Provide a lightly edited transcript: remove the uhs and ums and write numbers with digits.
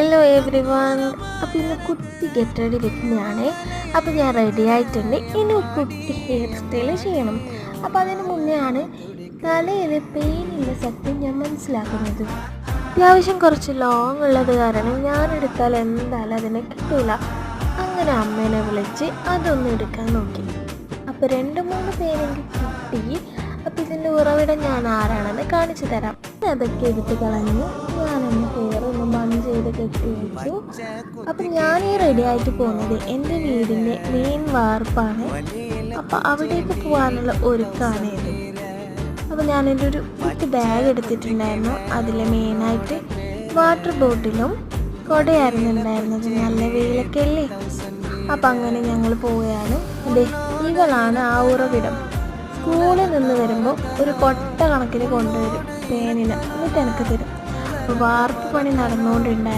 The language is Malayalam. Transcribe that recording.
Hello every one. അപ്പോൾ ഇന്ന് കുട്ടി ഗെറ്റ് റെഡി വിത്ത് അപ്പോൾ ഞാൻ റെഡി ആയിട്ടുണ്ട്. ഇനി കുട്ടി ഹെയർ സ്റ്റൈൽ ചെയ്യണം. അപ്പോൾ അതിന് മുന്നേ ആണ് തലയിൽ പെയിനുള്ള സത്യം ഞാൻ മനസ്സിലാക്കുന്നത്. അത്യാവശ്യം കുറച്ച് ലോങ് ഉള്ളത് കാരണം ഞാനെടുത്താൽ എന്തായാലും അതിനെ കിട്ടില്ല. അങ്ങനെ അമ്മേനെ വിളിച്ച് അതൊന്ന് എടുക്കാൻ നോക്കി. അപ്പോൾ 2-3 പേരെങ്കിൽ കിട്ടി. അപ്പോൾ ഇതിൻ്റെ ഉറവിടം ഞാൻ ആരാണെന്ന് കാണിച്ചു തരാം. അതൊക്കെ എടുത്ത് കളഞ്ഞ് ഞാനൊന്ന് ഹെയർ ഒന്ന് ബൺ ചെയ്ത് കെട്ടി വെച്ചു. അപ്പം ഞാൻ ഈ റെഡി ആയിട്ട് പോകുന്നത് എൻ്റെ വീടിൻ്റെ മെയിൻ വാർപ്പാണ്. അപ്പം അവിടേക്ക് പോകാനുള്ള ഒരുക്കാണ് ഇത്. അപ്പോൾ ഞാനെൻ്റെ ഒരു കുട്ടി ബാഗ് എടുത്തിട്ടുണ്ടായിരുന്നു. അതിൽ മെയിനായിട്ട് വാട്ടർ ബോട്ടിലും കുടയായിരുന്നു ഉണ്ടായിരുന്നത്. നല്ല വെയിലൊക്കെ അല്ലേ. അപ്പം അങ്ങനെ ഞങ്ങൾ പോവുകയാണ്. ഇവളാണ് ആ ഉറവിടം. സ്കൂളിൽ നിന്ന് വരുമ്പോൾ ഒരു കൊട്ട കണക്കിന് കൊണ്ടുവരും പേനിന്. എന്നിട്ട് എനിക്ക് തരും. അപ്പോൾ വാർപ്പ് പണി നടന്നുകൊണ്ടുണ്ടായിരുന്നു.